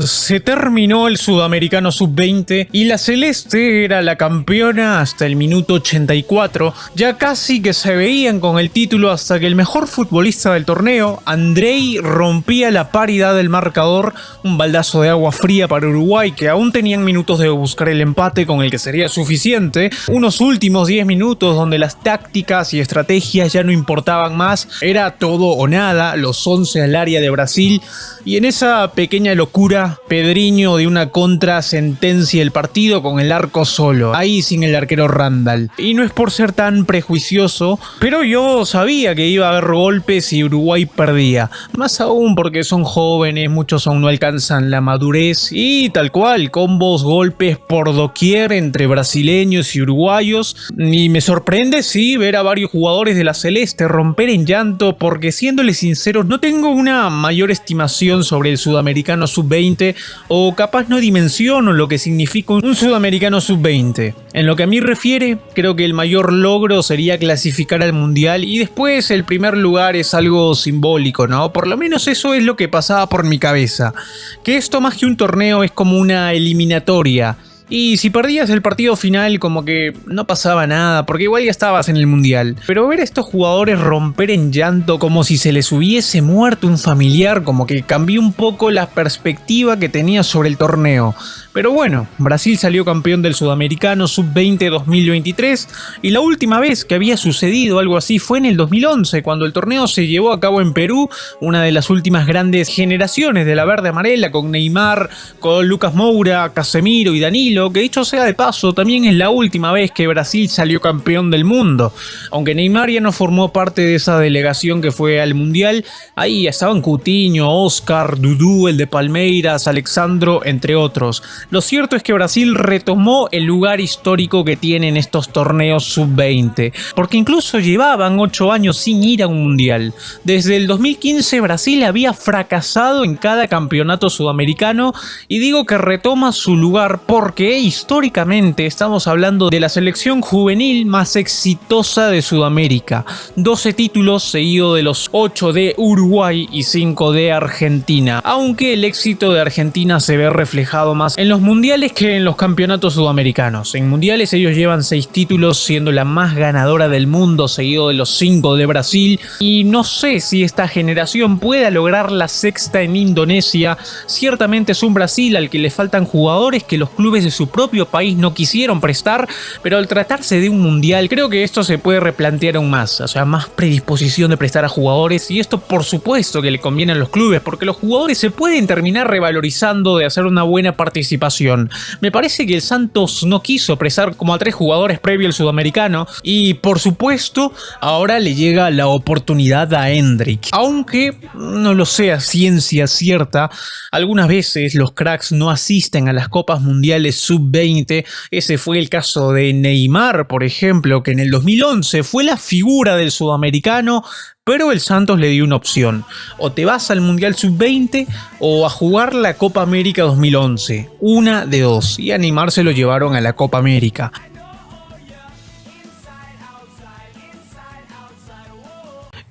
se terminó el Sudamericano Sub-20 y la Celeste era la campeona hasta el minuto 84, ya casi que se veían con el título hasta que el mejor futbolista del torneo, Andrei, rompía la paridad del marcador, un baldazo de agua fría para Uruguay que aún tenían minutos de buscar el empate con el que sería suficiente, unos últimos 10 minutos donde las tácticas y estrategias ya no importaban más, era todo o nada, los 11 al área de Brasil, y en esa pequeña locura, Pedrinho de una contra sentencia el partido con el arco solo, ahí sin el arquero Randall. Y no es por ser tan prejuicioso, pero yo sabía que iba a haber golpes y Uruguay perdía, más aún porque son jóvenes, muchos aún no alcanzan la madurez y tal cual, combos, golpes por doquier entre brasileños y uruguayos, y me sorprende sí ver a varios jugadores de la Celeste romper en llanto porque, siéndoles sinceros, no tengo una mayor estimación sobre el Sudamericano Sub-20 o capaz no dimensiono lo que significa un Sudamericano Sub-20. En lo que a mí refiere, creo que el mayor logro sería clasificar al Mundial y después el primer lugar es algo simbólico, ¿no? Por lo menos eso es lo que pasaba por mi cabeza. Que esto más que un torneo es como una eliminatoria. Y si perdías el partido final como que no pasaba nada, porque igual ya estabas en el mundial. Pero ver a estos jugadores romper en llanto como si se les hubiese muerto un familiar, como que cambió un poco la perspectiva que tenía sobre el torneo. Pero bueno, Brasil salió campeón del Sudamericano Sub-20 2023 y la última vez que había sucedido algo así fue en el 2011, cuando el torneo se llevó a cabo en Perú, una de las últimas grandes generaciones de la verde amarela, con Neymar, con Lucas Moura, Casemiro y Danilo, que dicho sea de paso también es la última vez que Brasil salió campeón del mundo. Aunque Neymar ya no formó parte de esa delegación que fue al Mundial, ahí estaban Coutinho, Oscar, Dudú, el de Palmeiras, Alexandro, entre otros. Lo cierto es que Brasil retomó el lugar histórico que tienen estos torneos sub-20, porque incluso llevaban 8 años sin ir a un mundial. Desde el 2015 Brasil había fracasado en cada campeonato sudamericano y digo que retoma su lugar porque históricamente estamos hablando de la selección juvenil más exitosa de Sudamérica. 12 títulos seguido de los 8 de Uruguay y 5 de Argentina, aunque el éxito de Argentina se ve reflejado más en los mundiales que en los campeonatos sudamericanos. En mundiales ellos llevan 6 títulos, siendo la más ganadora del mundo, seguido de los 5 de Brasil, y no sé si esta generación pueda lograr la sexta en Indonesia. Ciertamente es un Brasil al que le faltan jugadores que los clubes de su propio país no quisieron prestar, pero al tratarse de un mundial creo que esto se puede replantear aún más, o sea, más predisposición de prestar a jugadores, y esto por supuesto que le conviene a los clubes porque los jugadores se pueden terminar revalorizando de hacer una buena participación. Me parece que el Santos no quiso prestar como a 3 jugadores previo al sudamericano y por supuesto ahora le llega la oportunidad a Endrick, aunque no lo sé a ciencia cierta. Algunas veces los cracks no asisten a las copas mundiales sub-20, ese fue el caso de Neymar por ejemplo, que en el 2011 fue la figura del sudamericano, pero el Santos le dio una opción: o te vas al Mundial Sub-20 o a jugar la Copa América 2011, una de dos, y a Neymar se lo llevaron a la Copa América.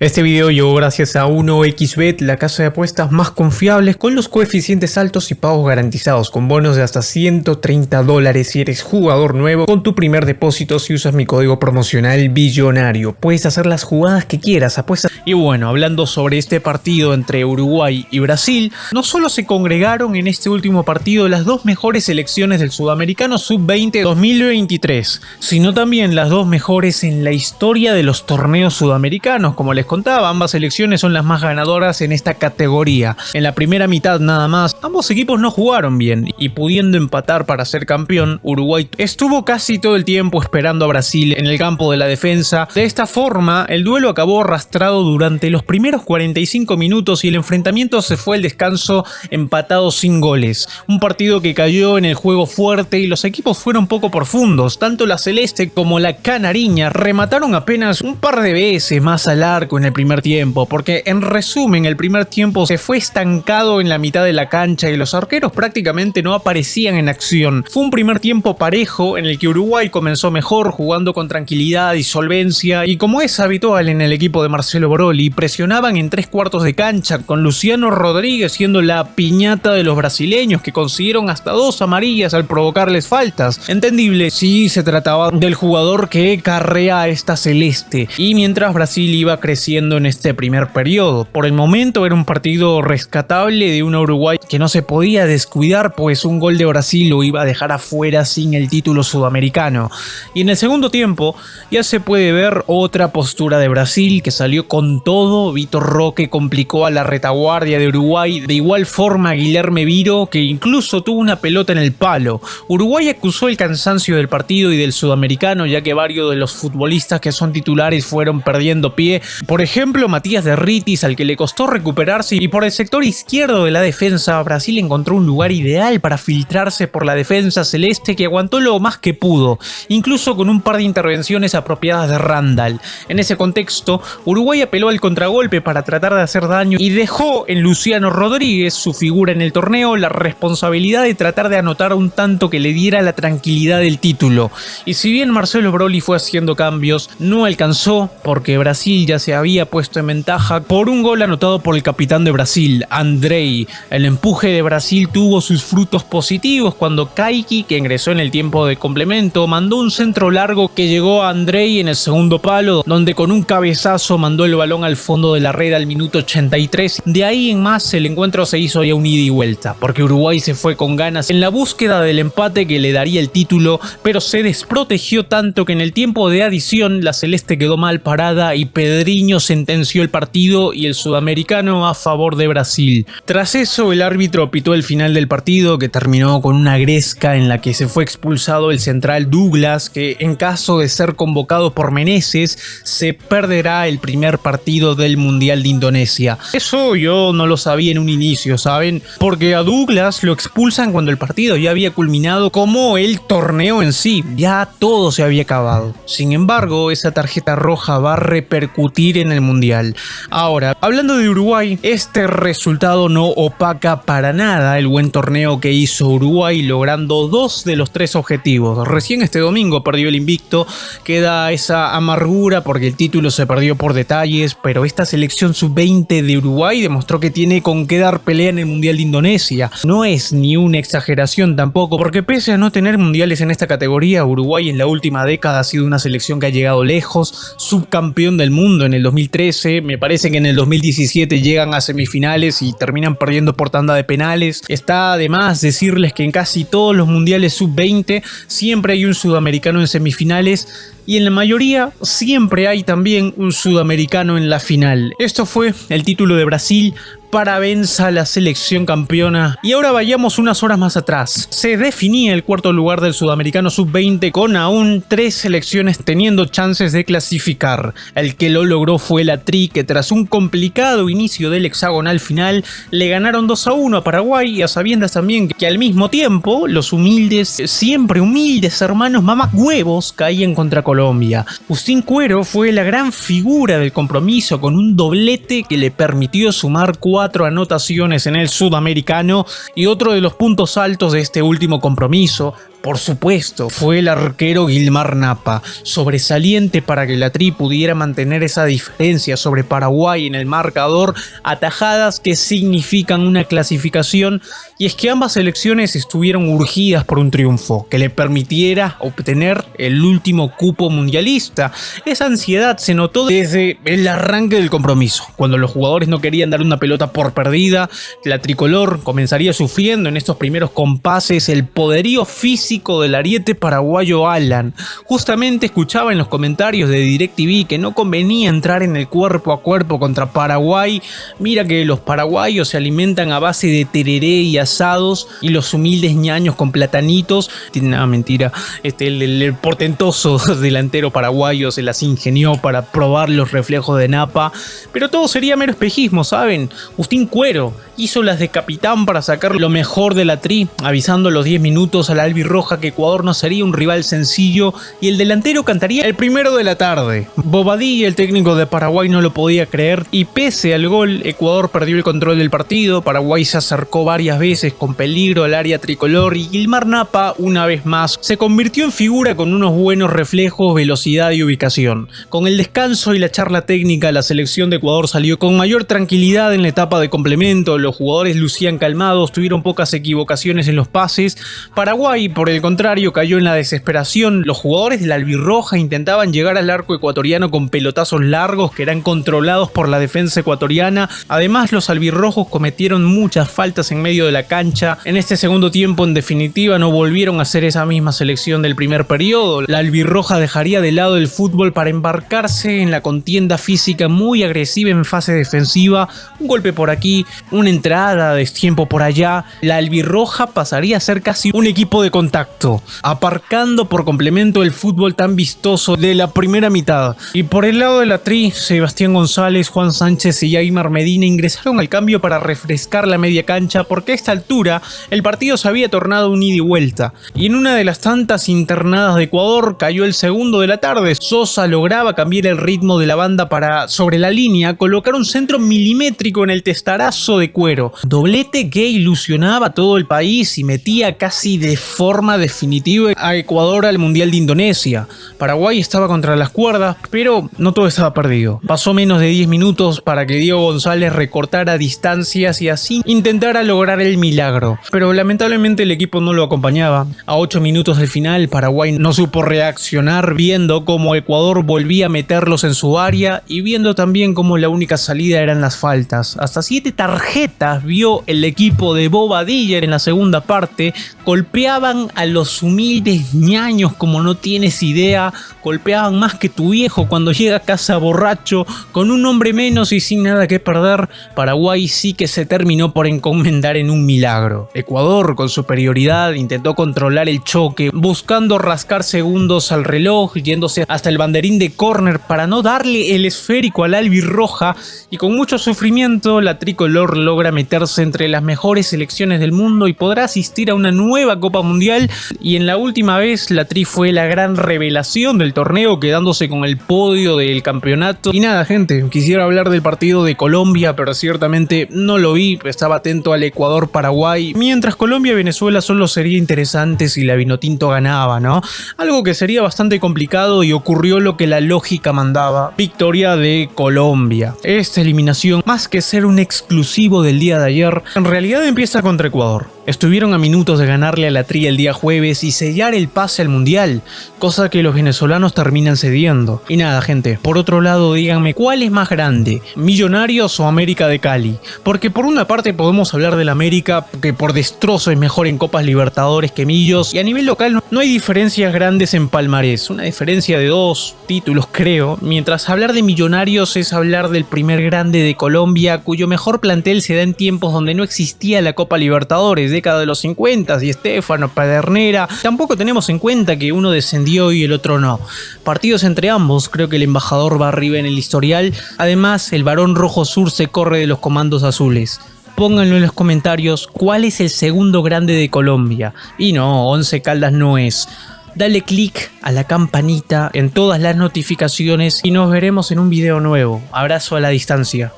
Este video llegó gracias a 1xBet, la casa de apuestas más confiables con los coeficientes altos y pagos garantizados, con bonos de hasta $130 si eres jugador nuevo con tu primer depósito si usas mi código promocional billonario. Puedes hacer las jugadas que quieras, apuestas. Y bueno, hablando sobre este partido entre Uruguay y Brasil, no solo se congregaron en este último partido las 2 mejores selecciones del Sudamericano Sub-20 2023, sino también las 2 mejores en la historia de los torneos sudamericanos. Como les contaba, ambas selecciones son las más ganadoras en esta categoría. En la primera mitad nada más, ambos equipos no jugaron bien y pudiendo empatar para ser campeón, Uruguay estuvo casi todo el tiempo esperando a Brasil en el campo de la defensa. De esta forma, el duelo acabó arrastrado durante los primeros 45 minutos y el enfrentamiento se fue al descanso empatado sin goles. Un partido que cayó en el juego fuerte y los equipos fueron poco profundos. Tanto la celeste como la canariña remataron apenas un par de veces más al arco en el primer tiempo, porque en resumen el primer tiempo se fue estancado en la mitad de la cancha y los arqueros prácticamente no aparecían en acción. Fue un primer tiempo parejo en el que Uruguay comenzó mejor, jugando con tranquilidad y solvencia, y como es habitual en el equipo de Marcelo Broly, presionaban en 3/4 de cancha, con Luciano Rodríguez siendo la piñata de los brasileños, que consiguieron hasta 2 amarillas al provocarles faltas. Entendible si se trataba del jugador que carrea a esta celeste, y mientras Brasil iba creciendo en este primer periodo. Por el momento era un partido rescatable de una Uruguay que no se podía descuidar, pues un gol de Brasil lo iba a dejar afuera sin el título sudamericano. Y en el segundo tiempo ya se puede ver otra postura de Brasil, que salió con todo. Vitor Roque complicó a la retaguardia de Uruguay, de igual forma Guilherme Viro, que incluso tuvo una pelota en el palo. Uruguay acusó el cansancio del partido y del sudamericano, ya que varios de los futbolistas que son titulares fueron perdiendo pie. Por ejemplo, Matías Derritis, al que le costó recuperarse, y por el sector izquierdo de la defensa, Brasil encontró un lugar ideal para filtrarse por la defensa celeste, que aguantó lo más que pudo, incluso con un par de intervenciones apropiadas de Randall. En ese contexto, Uruguay apeló al contragolpe para tratar de hacer daño y dejó en Luciano Rodríguez, su figura en el torneo, la responsabilidad de tratar de anotar un tanto que le diera la tranquilidad del título. Y si bien Marcelo Broly fue haciendo cambios, no alcanzó, porque Brasil ya se había puesto en ventaja por un gol anotado por el capitán de Brasil, Andrei. El empuje de Brasil tuvo sus frutos positivos cuando Kaiki, que ingresó en el tiempo de complemento, mandó un centro largo que llegó a Andrei en el segundo palo, donde con un cabezazo mandó el balón al fondo de la red al minuto 83. De ahí en más el encuentro se hizo ya un ida y vuelta, porque Uruguay se fue con ganas en la búsqueda del empate que le daría el título, pero se desprotegió tanto que en el tiempo de adición la celeste quedó mal parada y Pedriño sentenció el partido y el sudamericano a favor de Brasil. Tras eso el árbitro pitó el final del partido, que terminó con una gresca en la que se fue expulsado el central Douglas, que en caso de ser convocado por Meneses se perderá el primer partido del Mundial de Indonesia. Eso yo no lo sabía en un inicio, ¿saben? Porque a Douglas lo expulsan cuando el partido ya había culminado, como el torneo en sí, ya todo se había acabado. Sin embargo, esa tarjeta roja va a repercutir en el Mundial. Ahora, hablando de Uruguay, este resultado no opaca para nada el buen torneo que hizo Uruguay, logrando 2 de los 3 objetivos. Recién este domingo perdió el invicto, queda esa amargura porque el título se perdió por detalles, pero esta selección sub-20 de Uruguay demostró que tiene con qué dar pelea en el Mundial de Indonesia. No es ni una exageración tampoco, porque pese a no tener mundiales en esta categoría, Uruguay en la última década ha sido una selección que ha llegado lejos, subcampeón del mundo en el 2013, me parece que en el 2017 llegan a semifinales y terminan perdiendo por tanda de penales. Está además decirles que en casi todos los mundiales sub-20 siempre hay un sudamericano en semifinales, y en la mayoría siempre hay también un sudamericano en la final. Esto fue el título de Brasil. Parabéns a la selección campeona. Y ahora vayamos unas horas más atrás. Se definía el cuarto lugar del sudamericano sub-20 con aún 3 selecciones teniendo chances de clasificar. El que lo logró fue la Tri, que tras un complicado inicio del hexagonal final le ganaron 2-1 a Paraguay, y a sabiendas también que al mismo tiempo los humildes, siempre humildes hermanos mamagüevos, caían contra Colombia. Agustín Cuero fue la gran figura del compromiso, con un doblete que le permitió sumar 4 anotaciones en el sudamericano, y otro de los puntos altos de este último compromiso, por supuesto, fue el arquero Guilmar Napa, sobresaliente para que la Tri pudiera mantener esa diferencia sobre Paraguay en el marcador, atajadas que significan una clasificación, y es que ambas selecciones estuvieron urgidas por un triunfo que le permitiera obtener el último cupo mundialista. Esa ansiedad se notó desde el arranque del compromiso, cuando los jugadores no querían dar una pelota por perdida. La tricolor comenzaría sufriendo en estos primeros compases el poderío físico del ariete paraguayo Alan. Justamente escuchaba en los comentarios de DirecTV que no convenía entrar en el cuerpo a cuerpo contra Paraguay. Mira que los paraguayos se alimentan a base de tereré y asados, y los humildes ñaños con platanitos. Nada, mentira. El portentoso delantero paraguayo se las ingenió para probar los reflejos de Napa, pero todo sería mero espejismo, ¿saben? Agustín Cuero hizo las de capitán para sacar lo mejor de la Tri, avisando a los 10 minutos al albirrojo albirroja que Ecuador no sería un rival sencillo y el delantero cantaría el primero de la tarde. Bobadilla, el técnico de Paraguay, no lo podía creer y pese al gol, Ecuador perdió el control del partido. Paraguay se acercó varias veces con peligro al área tricolor y Guilmar Napa, una vez más, se convirtió en figura con unos buenos reflejos, velocidad y ubicación. Con el descanso y la charla técnica, la selección de Ecuador salió con mayor tranquilidad en la etapa de complemento. Los jugadores lucían calmados, tuvieron pocas equivocaciones en los pases. Paraguay, por el contrario, cayó en la desesperación. Los jugadores de la albirroja intentaban llegar al arco ecuatoriano con pelotazos largos que eran controlados por la defensa ecuatoriana. Además, los albirrojos cometieron muchas faltas en medio de la cancha. En este segundo tiempo, en definitiva, no volvieron a ser esa misma selección del primer periodo. La albirroja dejaría de lado el fútbol para embarcarse en la contienda física muy agresiva en fase defensiva. Un golpe por aquí, una entrada de tiempo por allá. La albirroja pasaría a ser casi un equipo de contacto, aparcando por complemento el fútbol tan vistoso de la primera mitad. Y por el lado de la Tri, Sebastián González, Juan Sánchez y Aymar Medina ingresaron al cambio para refrescar la media cancha, porque a esta altura el partido se había tornado un ida y vuelta. Y en una de las tantas internadas de Ecuador cayó el segundo de la tarde. Sosa lograba cambiar el ritmo de la banda para, sobre la línea, colocar un centro milimétrico en el testarazo de cuero. Doblete que ilusionaba a todo el país y metía casi de forma definitiva a Ecuador al Mundial de Indonesia. Paraguay estaba contra las cuerdas, pero no todo estaba perdido. Pasó menos de 10 minutos para que Diego González recortara distancias y así intentara lograr el milagro. Pero lamentablemente el equipo no lo acompañaba. A 8 minutos del final, Paraguay no supo reaccionar, viendo cómo Ecuador volvía a meterlos en su área y viendo también cómo la única salida eran las faltas. Hasta 7 tarjetas vio el equipo de Bobadilla en la segunda parte. Golpeaban a los humildes ñaños como no tienes idea. Golpeaban más que tu viejo cuando llega a casa borracho, con un hombre menos y sin nada que perder. Paraguay sí que se terminó por encomendar en un milagro. Ecuador, con superioridad, intentó controlar el choque, buscando rascar segundos al reloj, yéndose hasta el banderín de córner para no darle el esférico al albirroja, y con mucho sufrimiento la tricolor logra meterse entre las mejores selecciones del mundo y podrá asistir a una nueva Copa Mundial. Y en la última vez la Tri fue la gran revelación del torneo, quedándose con el podio del campeonato. Y nada, gente, quisiera hablar del partido de Colombia, pero ciertamente no lo vi. Estaba atento al Ecuador-Paraguay, mientras Colombia y Venezuela solo sería interesante si la Vinotinto ganaba, ¿no? Algo que sería bastante complicado, y ocurrió lo que la lógica mandaba: victoria de Colombia. Esta eliminación, más que ser un exclusivo del día de ayer, en realidad empieza contra Ecuador. Estuvieron a minutos de ganarle a la Tri el día jueves y sellar el pase al Mundial, cosa que los venezolanos terminan cediendo. Y nada, gente, por otro lado, díganme, ¿cuál es más grande, Millonarios o América de Cali? Porque por una parte podemos hablar del América, que por destrozo es mejor en Copas Libertadores que Millos, y a nivel local no hay diferencias grandes en palmarés, una diferencia de 2 títulos creo, mientras hablar de Millonarios es hablar del primer grande de Colombia, cuyo mejor plantel se da en tiempos donde no existía la Copa Libertadores, década de los 50, y Estefano, Pedernera. Tampoco tenemos en cuenta que uno descendió y el otro no. Partidos entre ambos, creo que el embajador va arriba en el historial. Además, el Barón Rojo Sur se corre de los comandos azules. Pónganlo en los comentarios cuál es el segundo grande de Colombia. Y no, Once Caldas no es. Dale click a la campanita en todas las notificaciones y nos veremos en un video nuevo. Abrazo a la distancia.